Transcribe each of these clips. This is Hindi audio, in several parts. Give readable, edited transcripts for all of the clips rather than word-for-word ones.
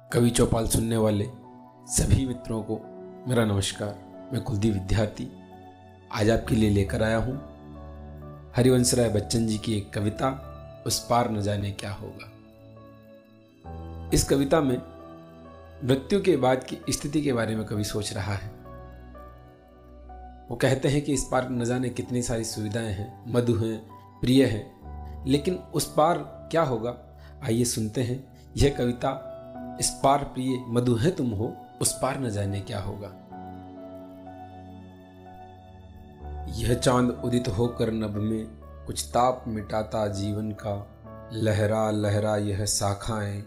कवि चौपाल सुनने वाले सभी मित्रों को मेरा नमस्कार। मैं कुलदीप विद्यार्थी आज आपके लिए लेकर आया हूँ हरिवंश राय बच्चन जी की एक कविता, उस पार न जाने क्या होगा। इस कविता में मृत्यु के बाद की स्थिति के बारे में कवि सोच रहा है। वो कहते हैं कि इस पार न जाने कितनी सारी सुविधाएं हैं, मधु हैं, प्रिय हैं, लेकिन उस पार क्या होगा। आइए सुनते हैं यह कविता। इस पार प्रिय मधु है तुम हो, उस पार न जाने क्या होगा। यह चांद उदित होकर नभ में कुछ ताप मिटाता जीवन का, लहरा लहरा यह शाखाएं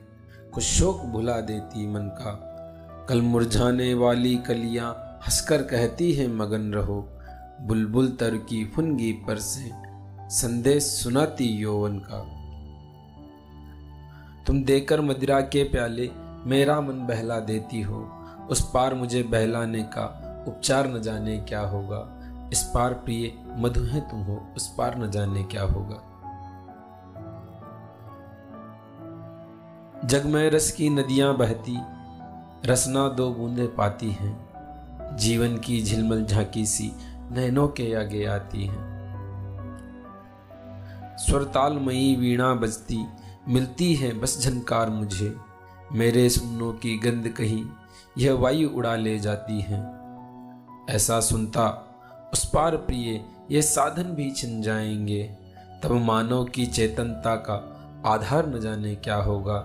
कुछ शोक भुला देती मन का। कल मुरझाने वाली कलियां हंसकर कहती है मगन रहो, बुलबुल तर की फुनगी पर से संदेश सुनाती यौवन का। तुम देकर मदिरा के प्याले मेरा मन बहला देती हो, उस पार मुझे बहलाने का उपचार न जाने क्या होगा। इस पार प्रिय मधु है तुम हो, उस पार न जाने क्या होगा। जग में रस की नदियां बहती, रसना दो बूंदे पाती हैं, जीवन की झिलमिल झांकी सी नैनों के आगे आती हैं। स्वरतालमयी वीणा बजती मिलती है बस झनकार मुझे, मेरे सुननों की गंध कहीं यह वायु उड़ा ले जाती है। ऐसा सुनता उस पार प्रिय ये साधन भी छिन जाएंगे, तब मानव की चेतनता का आधार न जाने क्या होगा।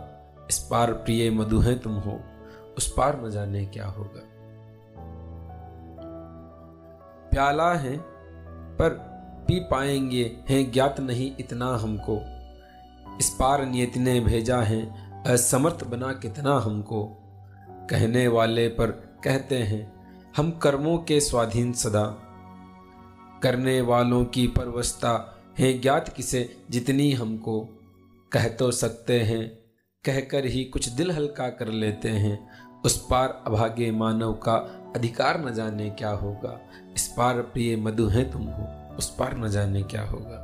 इस पार प्रिय मधु है तुम हो, उस पार न जाने क्या होगा। प्याला है पर पी पाएंगे हैं ज्ञात नहीं इतना हमको, इस पार नियति ने भेजा है असमर्थ बना कितना हमको। कहने वाले पर कहते हैं हम कर्मों के स्वाधीन सदा, करने वालों की परवशता है ज्ञात किसे जितनी हमको। कह तो सकते हैं कहकर ही कुछ दिल हल्का कर लेते हैं, उस पार अभागे मानव का अधिकार न जाने क्या होगा। इस पार प्रिय मधु है तुम हो, उस पार न जाने क्या होगा।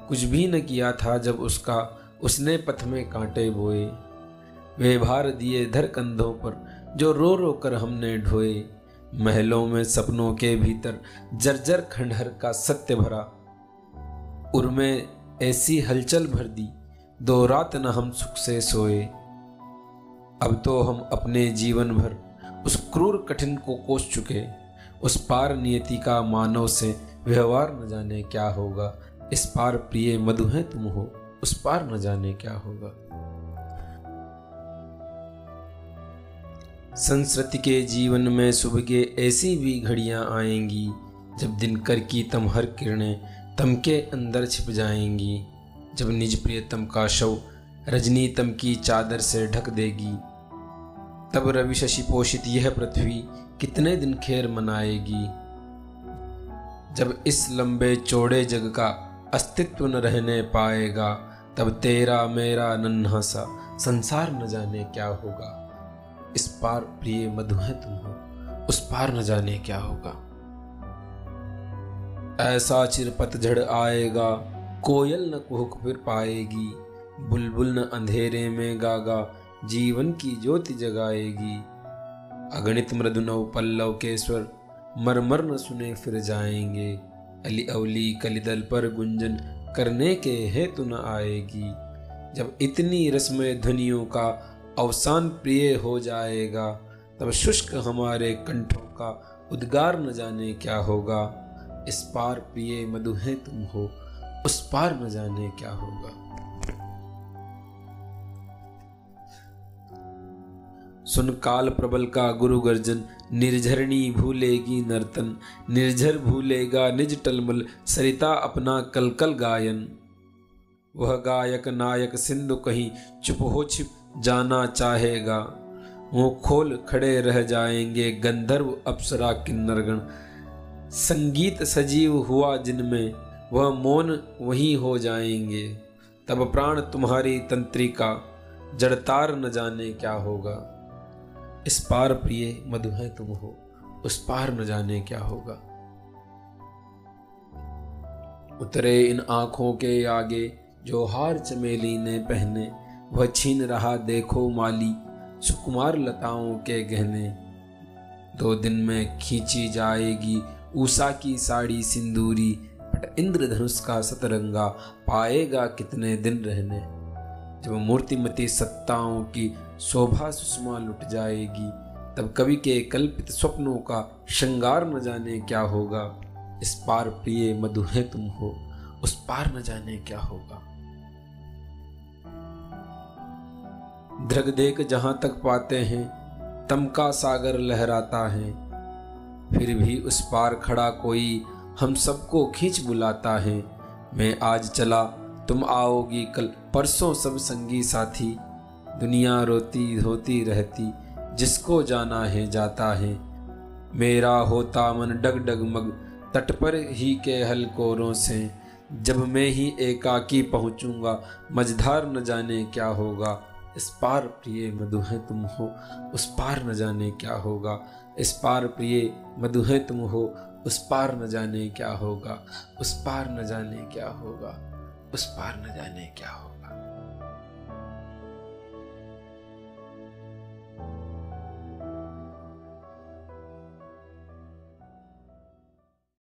कुछ भी न किया था जब उसका उसने पथ में कांटे बोए, वे भार दिए धर कंधों पर जो रो रो कर हमने ढोए। महलों में सपनों के भीतर जर्जर खंडहर का सत्य भरा, उर्में ऐसी हलचल भर दी दो रात न हम सुख से सोए। अब तो हम अपने जीवन भर उस क्रूर कठिन को कोस चुके, उस पार नियति का मानव से व्यवहार न जाने क्या होगा। इस पार प्रिय मधु है तुम हो, उस पार न जाने क्या होगा। संस्कृति के जीवन में सुबह ऐसी भी घड़ियां आएंगी, जब दिनकर की तमहर किरणें तम के अंदर छिप जाएंगी। जब निज प्रियतम का शव रजनी तम की चादर से ढक देगी, तब रवि शशि पोषित यह पृथ्वी कितने दिन खैर मनाएगी। जब इस लंबे चौड़े जग का अस्तित्व न रहने पाएगा, तब तेरा मेरा नन्हा सा संसार न जाने क्या होगा। इस पार प्रिय मधु है तुम हो, उस पार न जाने क्या होगा। ऐसा चिर पतझड़ आएगा, कोयल न कुहुक फिर पाएगी, बुलबुल न अंधेरे में गागा जीवन की ज्योति जगाएगी। अगणित मृदु नव पल्लव के स्वर मरमर न सुने फिर जाएंगे, अली अवली कलिदल पर गुंजन करने के हेतु न आएगी। जब इतनी रस्मय ध्वनियों का अवसान प्रिय हो जाएगा, तब शुष्क हमारे कंठों का उद्गार न जाने क्या होगा। इस पार प्रिय मधु है तुम हो, उस पार न जाने क्या होगा। सुन काल प्रबल का गुरु गर्जन, निर्झरणी भूलेगी नर्तन, निर्झर भूलेगा निज टलमल सरिता अपना कलकल गायन। वह गायक नायक सिंधु कहीं चुप हो छिप जाना चाहेगा, वो खोल खड़े रह जाएंगे गंधर्व अप्सरा किन्नरगण। संगीत सजीव हुआ जिनमें वह मौन वहीं हो जाएंगे, तब प्राण तुम्हारी तंत्रिका जड़तार न जाने क्या होगा। इस पार प्रिय मधु है तुम हो, उस पार न जाने क्या होगा। उतरे इन आंखों के आगे जो हार चमेली ने पहने, वह छीन रहा देखो माली सुकुमार लताओं के गहने। 2 दिन में खींची जाएगी ऊषा की साड़ी सिंदूरी, बट इंद्रधनुष का सतरंगा पाएगा कितने दिन रहने। जब मूर्तिमती सत्ताओं की शोभा सुषमा लुट जाएगी, तब कवि के कल्पित स्वप्नों का श्रृंगार न जाने क्या होगा। इस पार प्रिय मधु है तुम हो, उस पार न जाने क्या होगा। दृग देख जहां तक पाते हैं तम का सागर लहराता है, फिर भी उस पार खड़ा कोई हम सबको खींच बुलाता है। मैं आज चला तुम आओगी कल, परसों सब संगी साथी, दुनिया रोती होती रहती जिसको जाना है जाता है। मेरा होता मन डग डगमग तट पर ही के हलकोरों से, जब मैं ही एकाकी पहुँचूंगा मझधार न जाने क्या होगा। इस पार प्रिय मधु है तुम हो, उस पार न जाने क्या होगा। इस पार प्रिय मधु है तुम हो, उस पार न जाने क्या होगा। उस पार न जाने क्या होगा, उस पार न जाने क्या होगा।